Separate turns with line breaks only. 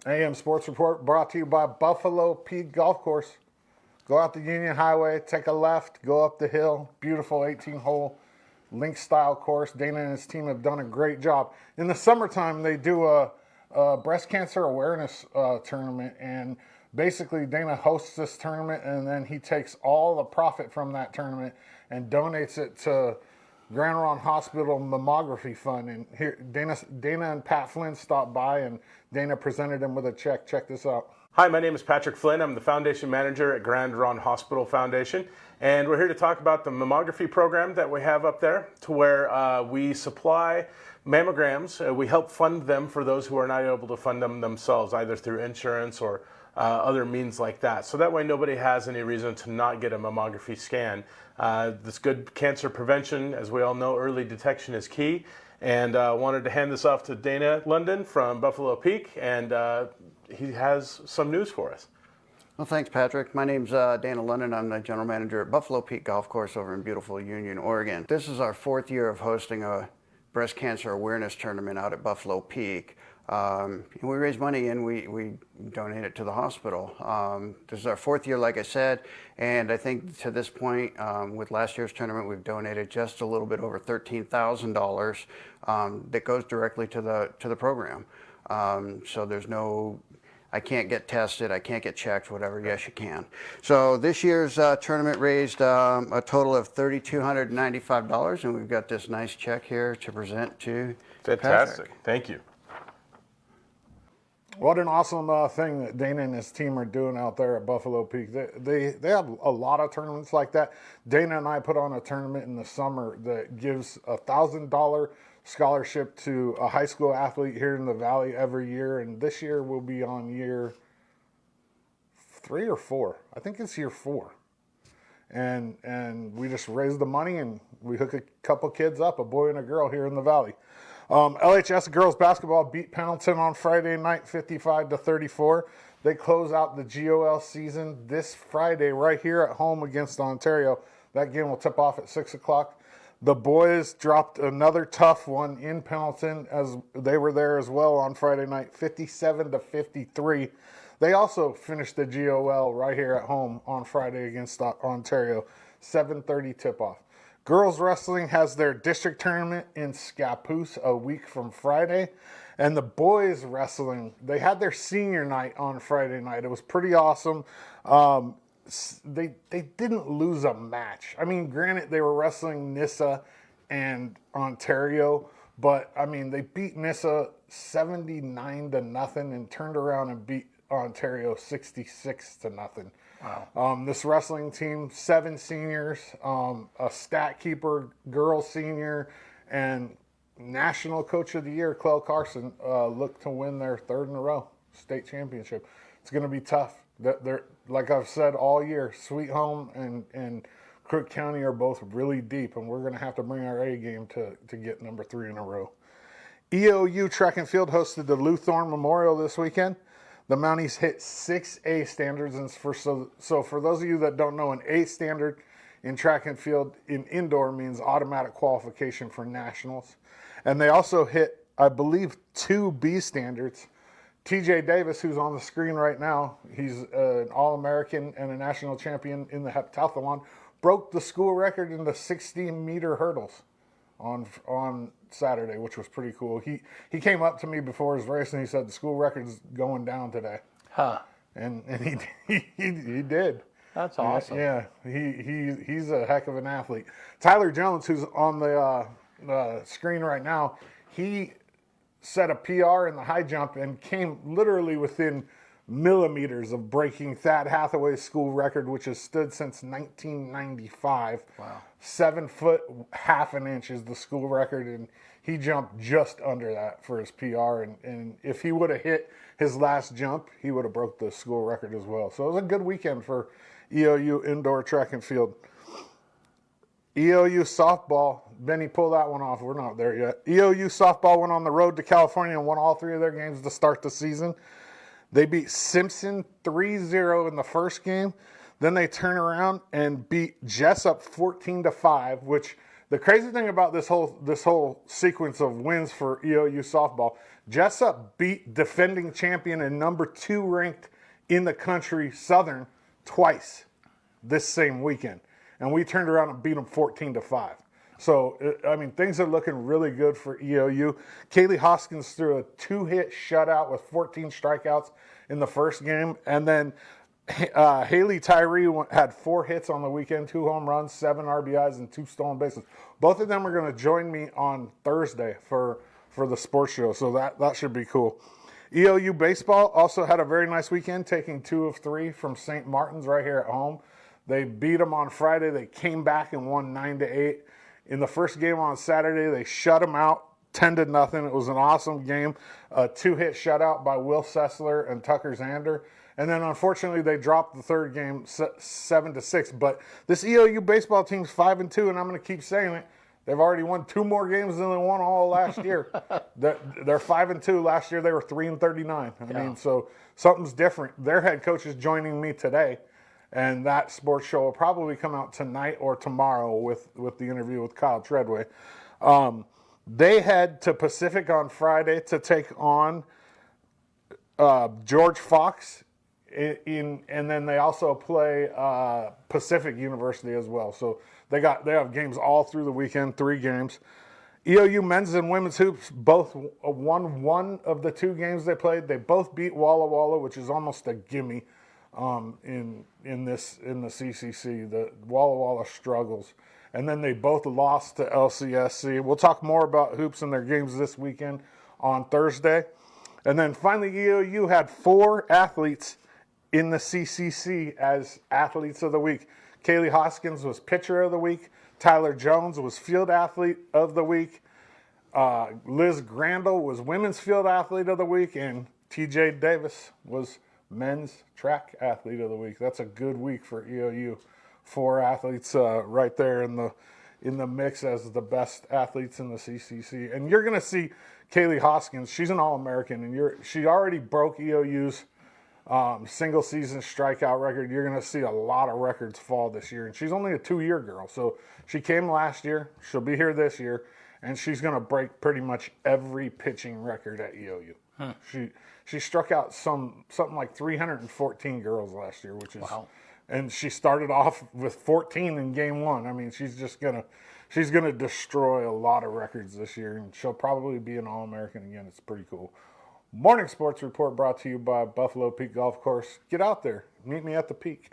AM Sports Report brought to you by Buffalo Peak Golf Course. Go out the Union Highway, take a left, go up the hill. Beautiful 18-hole link-style course. Dana and his team have done a great job. In the summertime, they do a breast cancer awareness tournament, and basically Dana hosts this tournament, and then he takes all the profit from that tournament and donates it to Grand Ronde Hospital Mammography Fund. And here, Dana and Pat Flynn stopped by, and Dana presented him with a check. Check this out.
Hi, my name is Patrick Flynn. I'm the Foundation Manager at Grand Ronde Hospital Foundation, and we're here to talk about the mammography program that we have up there, to where we supply mammograms. We help fund them for those who are not able to fund them themselves, either through insurance or other means like that. So that way nobody has any reason to not get a mammography scan. This good cancer prevention, as we all know, early detection is key. And wanted to hand this off to Dana London from Buffalo Peak, and he has some news for us.
Well, thanks, Patrick. My name's Dana London. I'm the general manager at Buffalo Peak Golf Course over in beautiful Union, Oregon. This is our 4th year of hosting a breast cancer awareness tournament out at Buffalo Peak. And we raise money and we donate it to the hospital. This is our 4th year, like I said, and I think to this point, with last year's tournament, we've donated just a little bit over $13,000 that goes directly to the program. So there's no, I can't get tested, I can't get checked, whatever. Yes, you can. So this year's tournament raised a total of $3,295, and we've got this nice check here to present to
Fantastic.
Patrick.
Thank you.
What an awesome thing that Dana and his team are doing out there at Buffalo Peak. They have a lot of tournaments like that. Dana and I put on a tournament in the summer that gives a $1,000 scholarship to a high school athlete here in the Valley every year. And this year we'll be on year 3 or 4. I think it's year 4. And we just raise the money and we hook a couple kids up, a boy and a girl here in the Valley. LHS girls basketball beat Pendleton on Friday night 55-34. They close out the GOL season this Friday right here at home against Ontario. That game will tip off at 6 o'clock. The boys dropped another tough one in Pendleton, as they were there as well on Friday night, 57-53. They also finished the GOL right here at home on Friday against Ontario, 7:30 tip-off. Girls wrestling has their district tournament in Scappoose a week from Friday. And the boys wrestling, they had their senior night on Friday night. It was pretty awesome. They didn't lose a match. I mean, granted, they were wrestling Nissa and Ontario, but I mean, they beat Nissa 79-0 and turned around and beat Ontario 66-0. Wow. This wrestling team, 7 seniors, a stat keeper, girl senior, and National Coach of the Year, Clell Carson, look to win their 3rd in a row state championship. It's going to be tough. They're, like I've said all year, Sweet Home and Crook County are both really deep, and we're going to have to bring our A game to get number 3 in a row. EOU Track and Field hosted the Lou Thorne Memorial this weekend. The Mounties hit 6 A standards, and so for those of you that don't know, an A standard in track and field in indoor means automatic qualification for nationals. And they also hit, I believe, 2 B standards. TJ Davis, who's on the screen right now, he's an All-American and a national champion in the heptathlon, broke the school record in the 60-meter hurdles on Saturday, which was pretty cool. He came up to me before his race and he said the school record's going down today.
Huh.
And he did.
That's awesome.
Yeah, he's a heck of an athlete. Tyler Jones, who's on the screen right now, he set a PR in the high jump and came literally within millimeters of breaking Thad Hathaway's school record, which has stood since 1995.
Wow.
7 foot, half an inch is the school record, and he jumped just under that for his PR. And if he would have hit his last jump, he would have broke the school record as well. So it was a good weekend for EOU indoor track and field. EOU softball, Benny, pull that one off. We're not there yet. EOU softball went on the road to California and won all 3 of their games to start the season. They beat Simpson 3-0 in the first game. Then they turn around and beat Jessup 14-5, which The crazy thing about this whole sequence of wins for EOU softball, Jessup beat defending champion and number 2 ranked in the country Southern twice this same weekend, and we turned around and beat them 14-5. So I mean, things are looking really good for EOU. Kaylee Hoskins threw a 2-hit shutout with 14 strikeouts in the first game, and then Haley Tyree had 4 hits on the weekend, 2 home runs, 7 RBIs, and 2 stolen bases. Both of them are going to join me on Thursday for the sports show, so that should be cool. EOU baseball also had a very nice weekend, taking 2 of 3 from St. Martin's right here at home. They beat them on Friday. They came back and won 9-8. In the first game on Saturday, they shut them out 10-0. It was an awesome game. A 2-hit shutout by Will Sessler and Tucker Zander. And then, unfortunately, they dropped the third game 7-6. But this EOU baseball team's 5-2, and I'm going to keep saying it. They've already won 2 more games than they won all last year. They're 5-2. Last year, they were 3-39. I mean, so something's different. Their head coach is joining me today, and that sports show will probably come out tonight or tomorrow with the interview with Kyle Treadway. They head to Pacific on Friday to take on George Fox, and then they also play Pacific University as well. So they have games all through the weekend, 3 games. EOU men's and women's hoops both won 1 of the 2 games they played. They both beat Walla Walla, which is almost a gimme in the CCC. The Walla Walla struggles. And then they both lost to LCSC. We'll talk more about hoops and their games this weekend on Thursday. And then finally, EOU had 4 athletes in the CCC as athletes of the week. Kaylee Hoskins was pitcher of the week. Tyler Jones was field athlete of the week. Liz Grandel was women's field athlete of the week. And TJ Davis was men's track athlete of the week. That's a good week for EOU. 4 athletes right there in the mix as the best athletes in the CCC. And you're going to see Kaylee Hoskins. She's an All-American, and she already broke EOU's single season strikeout record. You're going to see a lot of records fall this year. And she's only a 2-year girl. So she came last year. She'll be here this year. And she's going to break pretty much every pitching record at EOU. She struck out something like 314 girls last year, which is wow. And she started off with 14 in game 1. I mean, she's gonna destroy a lot of records this year, and she'll probably be an All-American again. It's pretty cool. Morning Sports Report brought to you by Buffalo Peak Golf Course. Get out there. Meet me at the Peak.